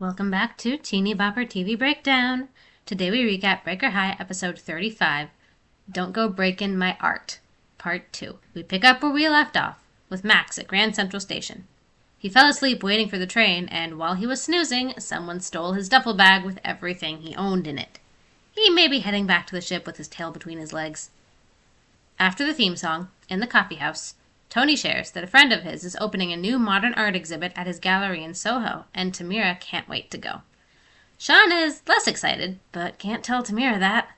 Welcome back to Teeny Bopper TV Breakdown. Today we recap Breaker High episode 35, Go Breakin My Art, part 2. We pick up where we left off, with Max at Grand Central Station. He fell asleep waiting for the train, and while he was snoozing, someone stole his duffel bag with everything he owned in it. He may be heading back to the ship with his tail between his legs. After the theme song, in the coffeehouse, Tony shares that a friend of his is opening a new modern art exhibit at his gallery in Soho, and Tamira can't wait to go. Sean is less excited, but can't tell Tamira that.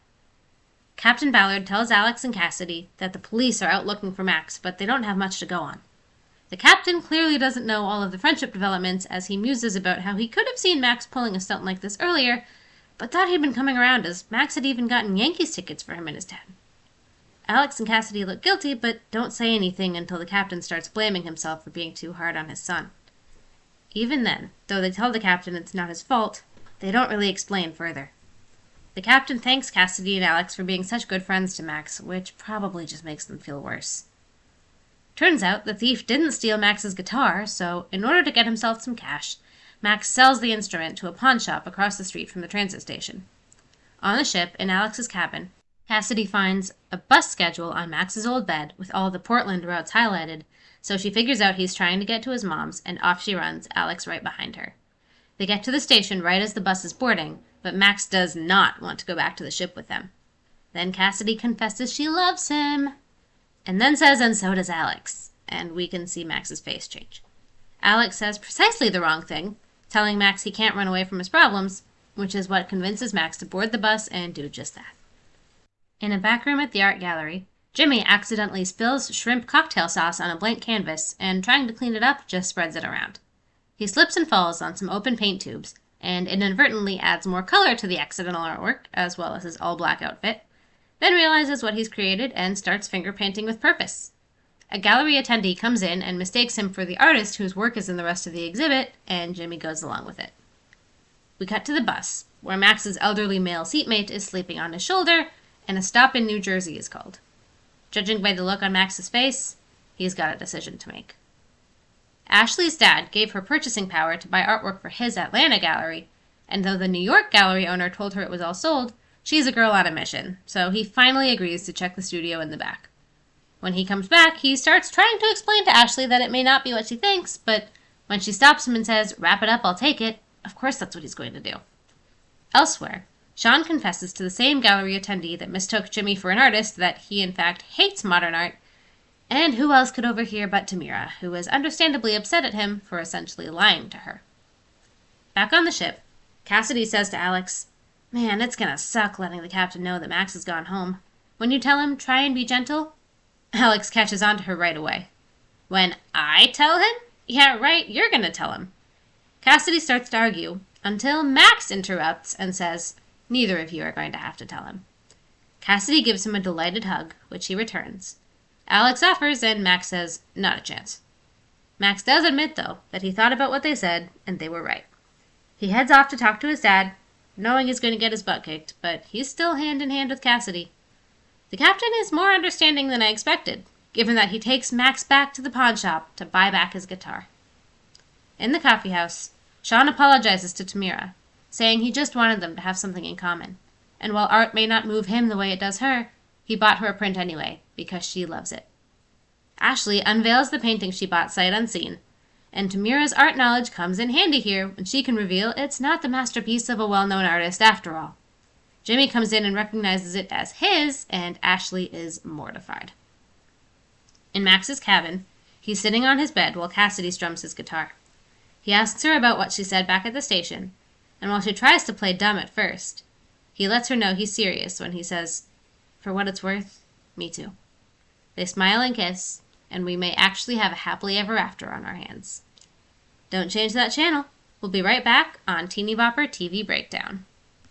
Captain Ballard tells Alex and Cassidy that the police are out looking for Max, but they don't have much to go on. The captain clearly doesn't know all of the friendship developments as he muses about how he could have seen Max pulling a stunt like this earlier, but thought he'd been coming around as Max had even gotten Yankees tickets for him and his dad. Alex and Cassidy look guilty, but don't say anything until the captain starts blaming himself for being too hard on his son. Even then, though they tell the captain it's not his fault, they don't really explain further. The captain thanks Cassidy and Alex for being such good friends to Max, which probably just makes them feel worse. Turns out the thief didn't steal Max's guitar, so in order to get himself some cash, Max sells the instrument to a pawn shop across the street from the transit station. On the ship, in Alex's cabin, Cassidy finds a bus schedule on Max's old bed with all the Portland routes highlighted, so she figures out he's trying to get to his mom's, and off she runs, Alex right behind her. They get to the station right as the bus is boarding, but Max does not want to go back to the ship with them. Then Cassidy confesses she loves him, and then says, and so does Alex, and we can see Max's face change. Alex says precisely the wrong thing, telling Max he can't run away from his problems, which is what convinces Max to board the bus and do just that. In a back room at the art gallery, Jimmy accidentally spills shrimp cocktail sauce on a blank canvas and, trying to clean it up, just spreads it around. He slips and falls on some open paint tubes and inadvertently adds more color to the accidental artwork, as well as his all-black outfit, then realizes what he's created and starts finger painting with purpose. A gallery attendee comes in and mistakes him for the artist whose work is in the rest of the exhibit, and Jimmy goes along with it. We cut to the bus, where Max's elderly male seatmate is sleeping on his shoulder, and a stop in New Jersey is called. Judging by the look on Max's face, he's got a decision to make. Ashley's dad gave her purchasing power to buy artwork for his Atlanta gallery, and though the New York gallery owner told her it was all sold, she's a girl on a mission, so he finally agrees to check the studio in the back. When he comes back, he starts trying to explain to Ashley that it may not be what she thinks, but when she stops him and says, "Wrap it up, I'll take it," of course that's what he's going to do. Elsewhere, Sean confesses to the same gallery attendee that mistook Jimmy for an artist that he in fact hates modern art, and who else could overhear but Tamira, who was understandably upset at him for essentially lying to her. Back on the ship, Cassidy says to Alex, "Man, it's gonna suck letting the captain know that Max has gone home. When you tell him, try and be gentle." Alex catches on to her right away. "When I tell him? Yeah, right, you're gonna tell him." Cassidy starts to argue, until Max interrupts and says, "Neither of you are going to have to tell him." Cassidy gives him a delighted hug, which he returns. Alex offers, and Max says, "Not a chance." Max does admit, though, that he thought about what they said, and they were right. He heads off to talk to his dad, knowing he's going to get his butt kicked, but he's still hand in hand with Cassidy. The captain is more understanding than I expected, given that he takes Max back to the pawn shop to buy back his guitar. In the coffeehouse, Sean apologizes to Tamira, saying he just wanted them to have something in common, and while art may not move him the way it does her, he bought her a print anyway, because she loves it. Ashley unveils the painting she bought sight unseen, and Tamira's art knowledge comes in handy here when she can reveal it's not the masterpiece of a well-known artist after all. Jimmy comes in and recognizes it as his, and Ashley is mortified. In Max's cabin, he's sitting on his bed while Cassidy strums his guitar. He asks her about what she said back at the station, and while she tries to play dumb at first, he lets her know he's serious when he says, "For what it's worth, me too." They smile and kiss, and we may actually have a happily ever after on our hands. Don't change that channel. We'll be right back on Teeny Bopper TV Breakdown.